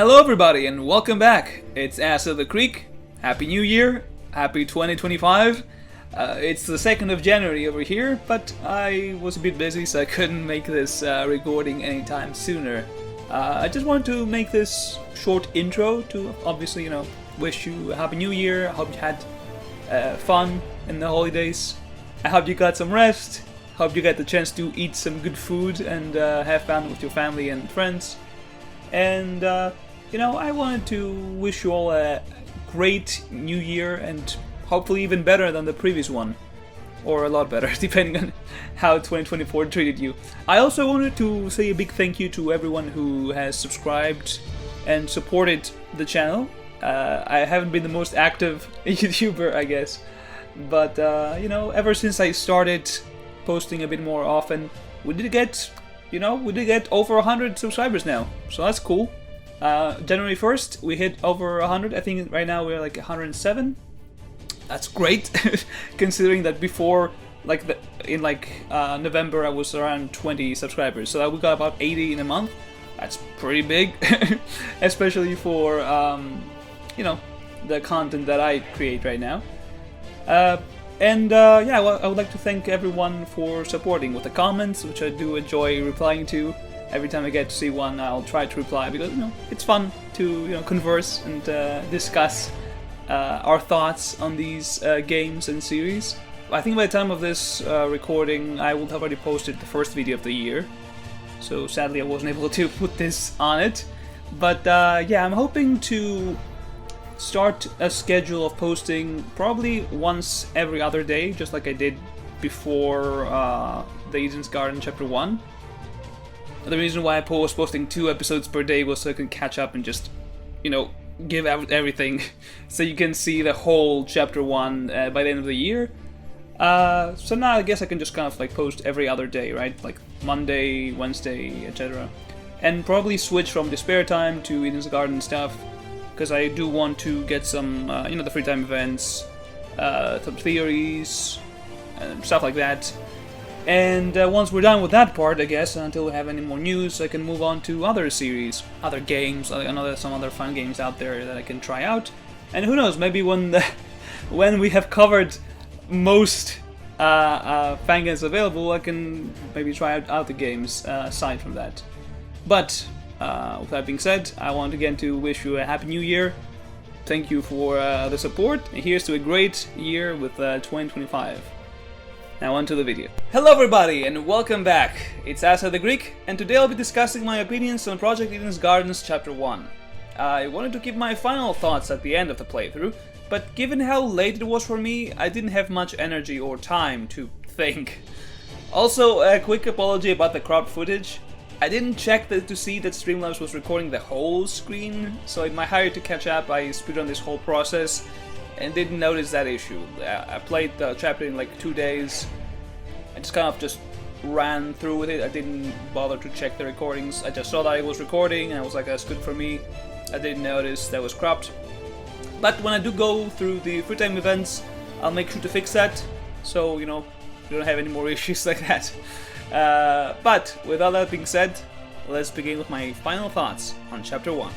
Hello everybody and welcome back. It's Ass of the Creek. Happy New Year. Happy 2025. It's the 2nd of January over here, but I was a bit busy so I couldn't make this recording anytime sooner. I just wanted to make this short intro to obviously, wish you a Happy New Year. I hope you had fun in the holidays. I hope you got some rest. Hope you got the chance to eat some good food and have fun with your family and friends. And, I wanted to wish you all a great new year and hopefully even better than the previous one. Or a lot better, depending on how 2024 treated you. I also wanted to say a big thank you to everyone who has subscribed and supported the channel. I haven't been the most active YouTuber, I guess. But, ever since I started posting a bit more often, we did get over 100 subscribers now, so that's cool. January 1st, we hit over 100. I think right now we're like 107. That's great, considering that before, in November, I was around 20 subscribers. So we got about 80 in a month. That's pretty big, especially for the content that I create right now. I would like to thank everyone for supporting with the comments, which I do enjoy replying to. Every time I get to see one, I'll try to reply because it's fun to converse and discuss our thoughts on these games and series. I think by the time of this recording, I will have already posted the first video of the year. So sadly, I wasn't able to put this on it. But I'm hoping to start a schedule of posting probably once every other day, just like I did before the Garden Chapter 1. The reason why I was posting 2 episodes per day was so I can catch up and just, give out everything so you can see the whole Chapter 1 by the end of the year. So now I guess I can just kind of post every other day, right? Like Monday, Wednesday, etc. And probably switch from the spare time to Eden's Garden stuff, because I do want to get some, the free time events, some theories, and stuff like that. And once we're done with that part, I guess, until we have any more news, I can move on to other series, other games, some other fun games out there that I can try out. And who knows, maybe when we have covered most fan games available, I can maybe try out the games aside from that. But with that being said, I want again to wish you a Happy New Year. Thank you for the support, and here's to a great year with 2025. Now on to the video. Hello everybody and welcome back. It's Ass of the Greek, and today I'll be discussing my opinions on Projectedensgarden Chapter 1. I wanted to keep my final thoughts at the end of the playthrough, but given how late it was for me, I didn't have much energy or time to think. Also, a quick apology about the cropped footage. I didn't check to see that Streamlabs was recording the whole screen, so in my hurry to catch up, I speedrun this whole process and didn't notice that issue. I played the chapter in 2 days. I just kind of ran through with it. I didn't bother to check the recordings. I just saw that it was recording and I was like, that's good for me. I didn't notice that was cropped. But when I do go through the free time events, I'll make sure to fix that, so you don't have any more issues like that. But with all that being said, let's begin with my final thoughts on Chapter 1.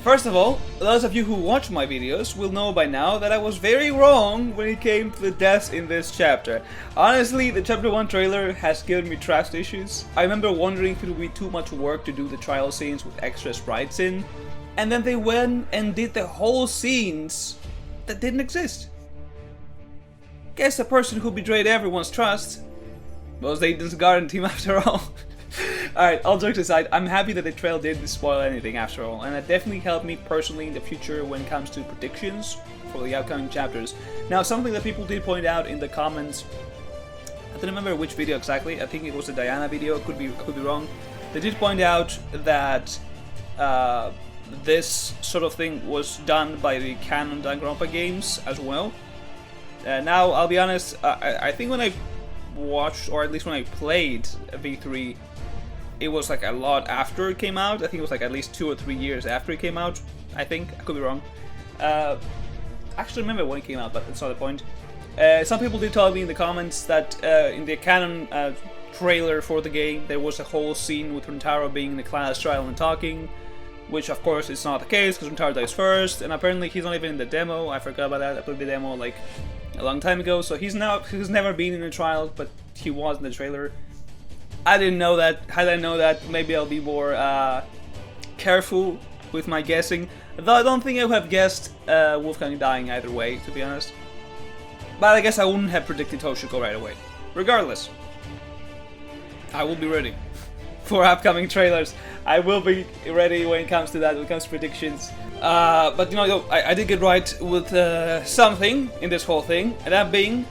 First of all, those of you who watch my videos will know by now that I was very wrong when it came to the deaths in this chapter. Honestly, the Chapter 1 trailer has given me trust issues. I remember wondering if it would be too much work to do the trial scenes with extra sprites in, and then they went and did the whole scenes that didn't exist. Guess the person who betrayed everyone's trust was the Eden's Garden team after all. Alright, all jokes aside, I'm happy that the trail didn't spoil anything after all, and that definitely helped me personally in the future when it comes to predictions for the upcoming chapters. Now, something that people did point out in the comments, I don't remember which video exactly, I think it was the Diana video, could be wrong. They did point out that this sort of thing was done by the canon danganronpa games as well. Now, I'll be honest, I think when I watched, or at least when I played V3, it was a lot after it came out. I think it was at least 2 or 3 years after it came out. I think, I could be wrong. I actually remember when it came out, but that's not the point. Some people did tell me in the comments that in the canon trailer for the game, there was a whole scene with Rintaro being in the class trial and talking. which of course is not the case because Rentaro dies first, and apparently he's not even in the demo. I forgot about that. I played the demo like a long time ago, so he's never been in a trial, but he was in the trailer. I didn't know that. Had I known that, maybe I'll be more careful with my guessing. Though I don't think I would have guessed Wolfgang dying either way, to be honest. But I guess I wouldn't have predicted Toshiko right away. Regardless, I will be ready for upcoming trailers. I will be ready when it comes to that, when it comes to predictions. But you know, I did get right with something in this whole thing, and that being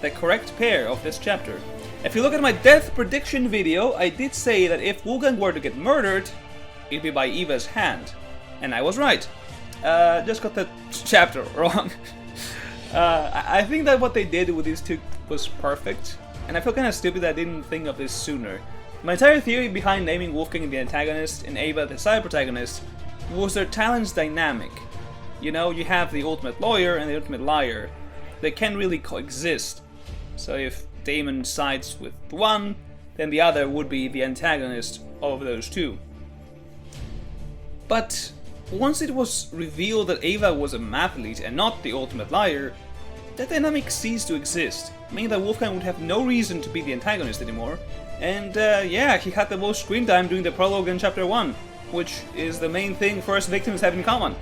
the correct pair of this chapter. If you look at my death prediction video, I did say that if Wolfgang were to get murdered, it'd be by Eva's hand. And I was right. Just got the chapter wrong. I think that what they did with these two was perfect, and I feel kind of stupid that I didn't think of this sooner. My entire theory behind naming Wolfgang the antagonist and Eva the side protagonist was their talents dynamic. You know, you have the ultimate lawyer and the ultimate liar. They can't really coexist. So if Damon sides with one, then the other would be the antagonist of those two. But once it was revealed that Eva was a mathlete and not the ultimate liar, that dynamic ceased to exist, meaning that Wolfgang would have no reason to be the antagonist anymore. And yeah, he had the most screen time during the prologue in Chapter 1, which is the main thing First Victims have in common.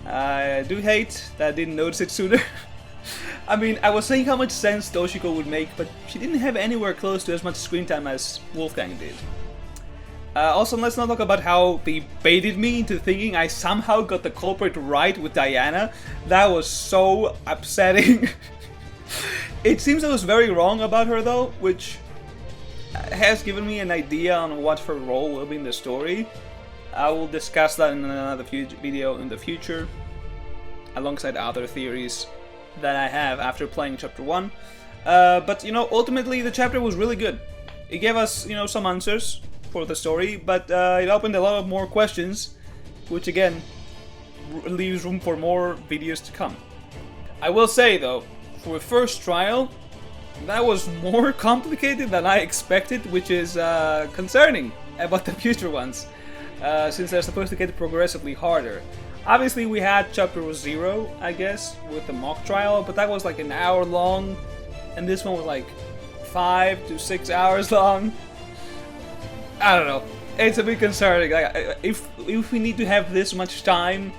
I do hate that I didn't notice it sooner. I mean, I was saying how much sense Toshiko would make, but she didn't have anywhere close to as much screen time as Wolfgang did. Also, let's not talk about how they baited me into thinking I somehow got the culprit right with Diana. That was so upsetting. It seems I was very wrong about her though, which has given me an idea on what her role will be in the story. I will discuss that in another video in the future, alongside other theories that I have after playing Chapter 1. But, you know, ultimately the chapter was really good. It gave us, you know, some answers for the story, but it opened a lot of more questions, which again leaves room for more videos to come. I will say though, for a first trial, that was more complicated than I expected, which is concerning about the future ones, since they're supposed to get progressively harder. Obviously we had Chapter 0, I guess, with the mock trial, but that was like an hour long, and this one was like 5 to 6 hours long. I don't know. It's a bit concerning. Like, if we need to have this much time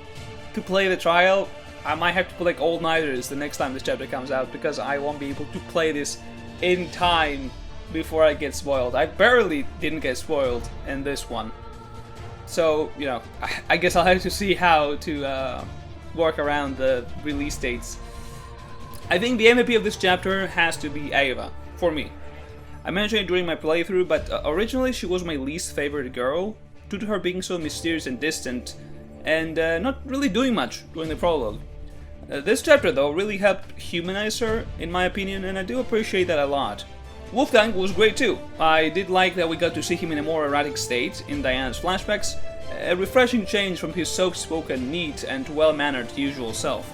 to play the trial, I might have to put like all-nighters the next time this chapter comes out, because I won't be able to play this in time before I get spoiled. I barely didn't get spoiled in this one. So, you know, I guess I'll have to see how to work around the release dates. I think the MVP of this chapter has to be Eva, for me. I mentioned it during my playthrough, but originally she was my least favorite girl, due to her being so mysterious and distant, and not really doing much during the prologue. This chapter, though, really helped humanize her, in my opinion, and I do appreciate that a lot. Wolfgang was great too. I did like that we got to see him in a more erratic state in Diana's flashbacks, a refreshing change from his soft-spoken, neat, and well-mannered usual self.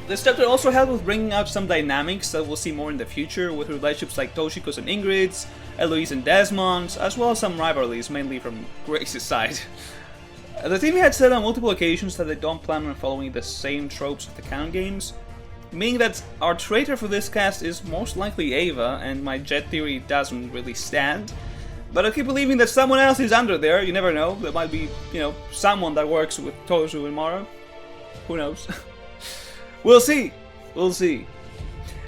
This chapter also helped with bringing out some dynamics that we'll see more in the future, with relationships like Toshiko's and Ingrid's, Eloise and Desmond's, as well as some rivalries, mainly from Grace's side. The team had said on multiple occasions that they don't plan on following the same tropes of the canon games, meaning that our traitor for this cast is most likely Eva, and my Jet theory doesn't really stand. But I keep believing that someone else is under there. You never know. There might be, you know, someone that works with Tozu and Mara. Who knows? We'll see. We'll see.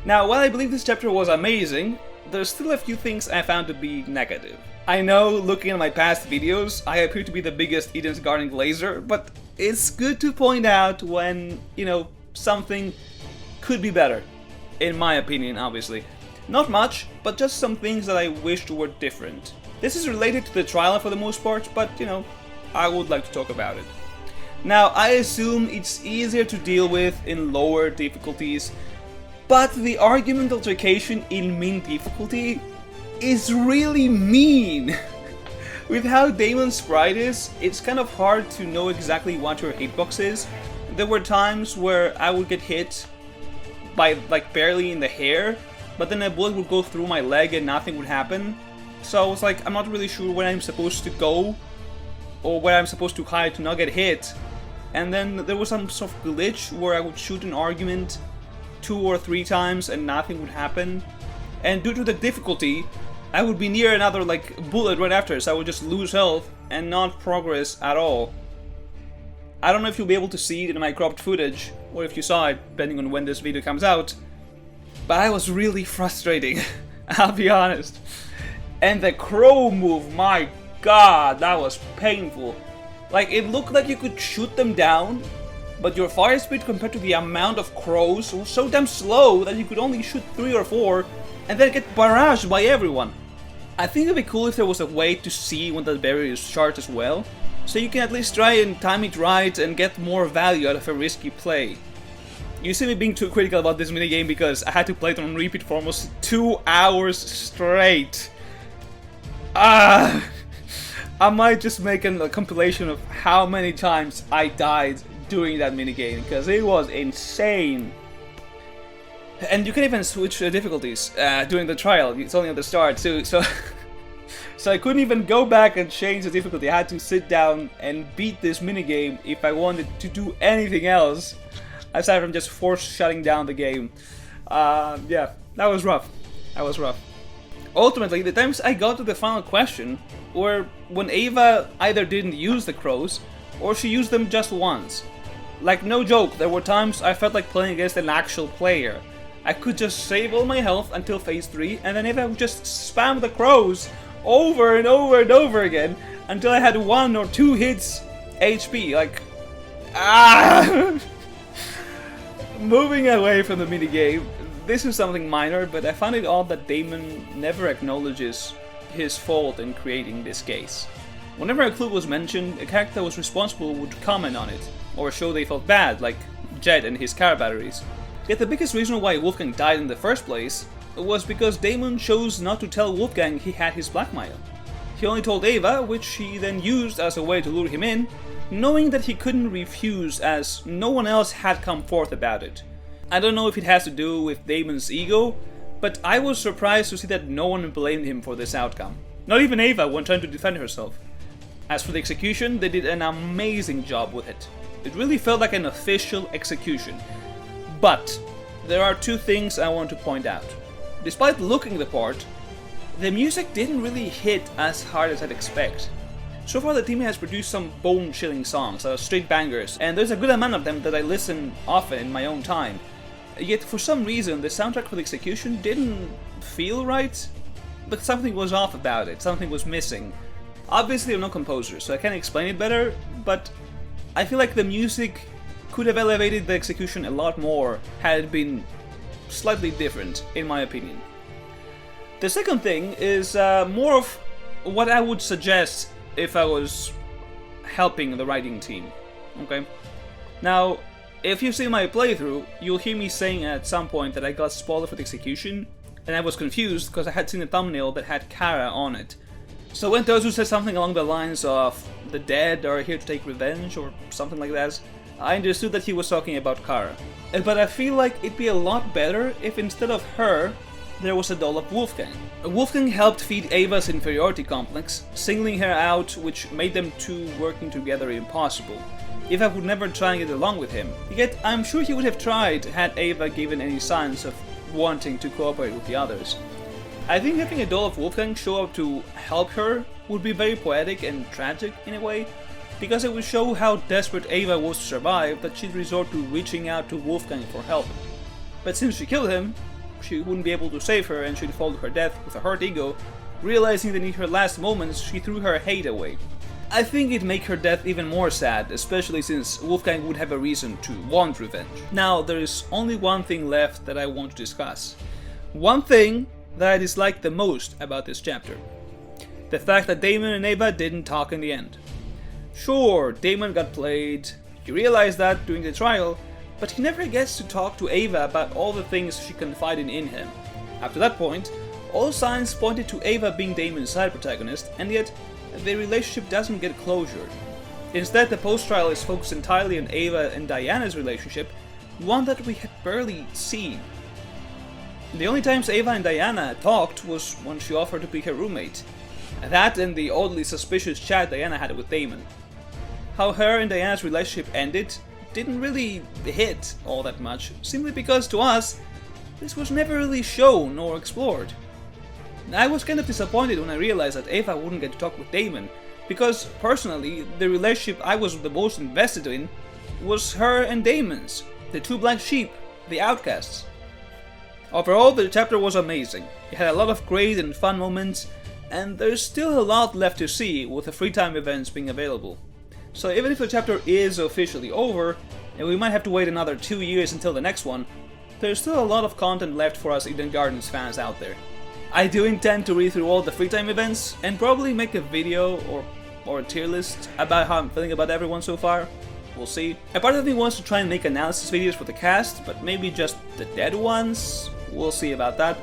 Now, while I believe this chapter was amazing, there's still a few things I found to be negative. I know, looking at my past videos, I appear to be the biggest Eden's Garden glazer, but it's good to point out when, you know, something could be better. In my opinion, obviously. Not much, but just some things that I wished were different. This is related to the trial for the most part, but, you know, I would like to talk about it. Now, I assume it's easier to deal with in lower difficulties, but the argument altercation in mean difficulty is really mean. With how Damon's sprite is, it's kind of hard to know exactly what your hitbox is. There were times where I would get hit by like barely in the hair, but then a bullet would go through my leg and nothing would happen. So I was like, I'm not really sure where I'm supposed to go or where I'm supposed to hide to not get hit. And then there was some sort of glitch where I would shoot an argument 2 or 3 times and nothing would happen. And due to the difficulty, I would be near another like bullet right after, so I would just lose health and not progress at all. I don't know if you'll be able to see it in my cropped footage, or if you saw it, depending on when this video comes out, but I was really frustrating, I'll be honest. And the crow move, my god, that was painful. Like, it looked like you could shoot them down, but your fire speed compared to the amount of crows was so damn slow that you could only shoot 3 or 4 and then get barraged by everyone. I think it'd be cool if there was a way to see when the barrier is charged as well, so you can at least try and time it right and get more value out of a risky play. You see me being too critical about this minigame because I had to play it on repeat for almost 2 hours straight. I might just make a compilation of how many times I died doing that minigame, because it was insane. And you can even switch difficulties during the trial. It's only at the start too, so so I couldn't even go back and change the difficulty. I had to sit down and beat this minigame if I wanted to do anything else, aside from just force shutting down the game. Yeah, that was rough. That was rough. Ultimately, the times I got to the final question were when Ava either didn't use the crows, or she used them just once. Like, no joke, there were times I felt like playing against an actual player. I could just save all my health until phase 3, and then Ava would just spam the crows over and over and over again until I had 1 or 2 hits HP. Like, Moving away from the minigame, this is something minor, but I find it odd that Damon never acknowledges his fault in creating this case. Whenever a clue was mentioned, a character that was responsible would comment on it, or show they felt bad, like Jet and his car batteries. Yet the biggest reason why Wolfgang died in the first place was because Damon chose not to tell Wolfgang he had his blackmail. He only told Ava, which he then used as a way to lure him in, knowing that he couldn't refuse as no one else had come forth about it. I don't know if it has to do with Damon's ego, but I was surprised to see that no one blamed him for this outcome. Not even Ava when trying to defend herself. As for the execution, they did an amazing job with it. It really felt like an official execution. But there are 2 things I want to point out. Despite looking the part, the music didn't really hit as hard as I'd expect. So far the team has produced some bone-chilling songs, straight bangers, and there's a good amount of them that I listen often in my own time. Yet for some reason the soundtrack for the execution didn't feel right. But something was off about it, something was missing. Obviously I'm no composer, so I can't explain it better, but I feel like the music could have elevated the execution a lot more had it been slightly different, in my opinion. The second thing is more of what I would suggest if I was helping the writing team. Okay? Now, if you see my playthrough, you'll hear me saying at some point that I got spoiled for the execution, and I was confused because I had seen a thumbnail that had Kara on it. So when Tozu said something along the lines of "the dead are here to take revenge" or something like that, I understood that he was talking about Kara. But I feel like it'd be a lot better if instead of her, there was a doll of Wolfgang. Wolfgang helped feed Ava's inferiority complex, singling her out, which made them 2 working together impossible. Ava would never try and get along with him, yet I'm sure he would have tried had Ava given any signs of wanting to cooperate with the others. I think having a doll of Wolfgang show up to help her would be very poetic and tragic in a way, because it would show how desperate Ava was to survive that she'd resort to reaching out to Wolfgang for help. But since she killed him, she wouldn't be able to save her and she'd fall to her death with a hurt ego, realizing that in her last moments she threw her hate away. I think it'd make her death even more sad, especially since Wolfgang would have a reason to want revenge. Now, there is only one thing left that I want to discuss. One thing that I disliked the most about this chapter. The fact that Damon and Ava didn't talk in the end. Sure, Damon got played, he realized that during the trial, but he never gets to talk to Ava about all the things she confided in him. After that point, all signs pointed to Ava being Damon's side protagonist, and yet their relationship doesn't get closure. Instead, the post-trial is focused entirely on Ava and Diana's relationship, one that we had barely seen. The only times Ava and Diana talked was when she offered to be her roommate. That and the oddly suspicious chat Diana had with Damon. How her and Diana's relationship ended didn't really hit all that much, simply because to us, this was never really shown or explored. I was kind of disappointed when I realized that Ava wouldn't get to talk with Damon, because personally, the relationship I was the most invested in was her and Damon's, the two black sheep, the outcasts. Overall, the chapter was amazing. It had a lot of great and fun moments, and there's still a lot left to see with the free time events being available. So even if the chapter is officially over, and we might have to wait another 2 years until the next one, there's still a lot of content left for us Eden Gardens fans out there. I do intend to read through all the free time events, and probably make a video or a tier list about how I'm feeling about everyone so far. We'll see. A part of me wants to try and make analysis videos for the cast, but maybe just the dead ones? We'll see about that.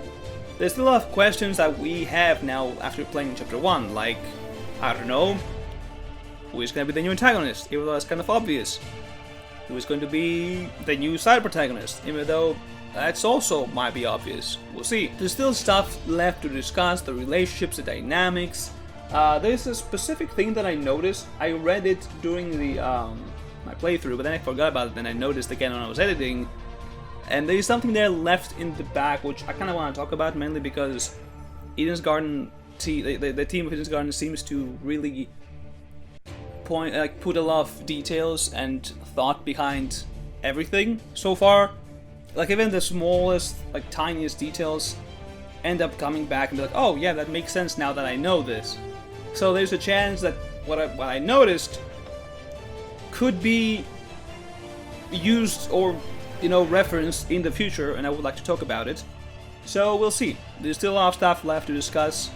There's still a lot of questions that we have now after playing Chapter 1, like, I don't know, who is going to be the new antagonist, even though that's kind of obvious. Who is going to be the new side protagonist, even though that's also might be obvious. We'll see. There's still stuff left to discuss, the relationships, the dynamics. There's a specific thing that I noticed. I read it during the my playthrough, but then I forgot about it, and I noticed again when I was editing. And there's something there left in the back, which I kind of want to talk about, mainly because Eden's Garden, the team of Eden's Garden seems to really put a lot of details and thought behind everything so far. Like even the smallest, like tiniest details end up coming back and be like, oh yeah, that makes sense now that I know this. So there's a chance that what I noticed could be used or, you know, referenced in the future, and I would like to talk about it. So we'll see. There's still a lot of stuff left to discuss.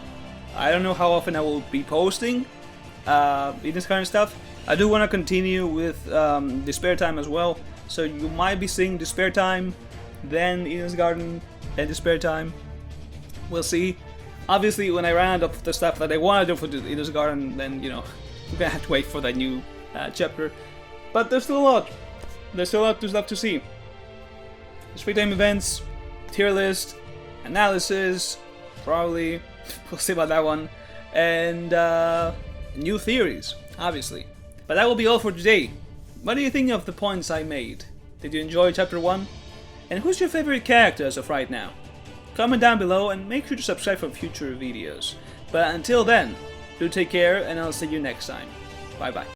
I don't know how often I will be posting this kind of stuff. I do want to continue with Despair Time as well, so you might be seeing Despair Time, then Eden's Garden, and Despair Time. We'll see. Obviously, when I ran out of the stuff that I want to do for Eden's Garden, then, you know, I'm gonna have to wait for that new chapter. But there's still a lot. There's still a lot of stuff to see. There's free time events, tier list, analysis, probably, we'll see about that one, and new theories, obviously. But that will be all for today. What do you think of the points I made? Did you enjoy Chapter 1? And who's your favorite character as of right now? Comment down below and make sure to subscribe for future videos. But until then, do take care and I'll see you next time. Bye bye.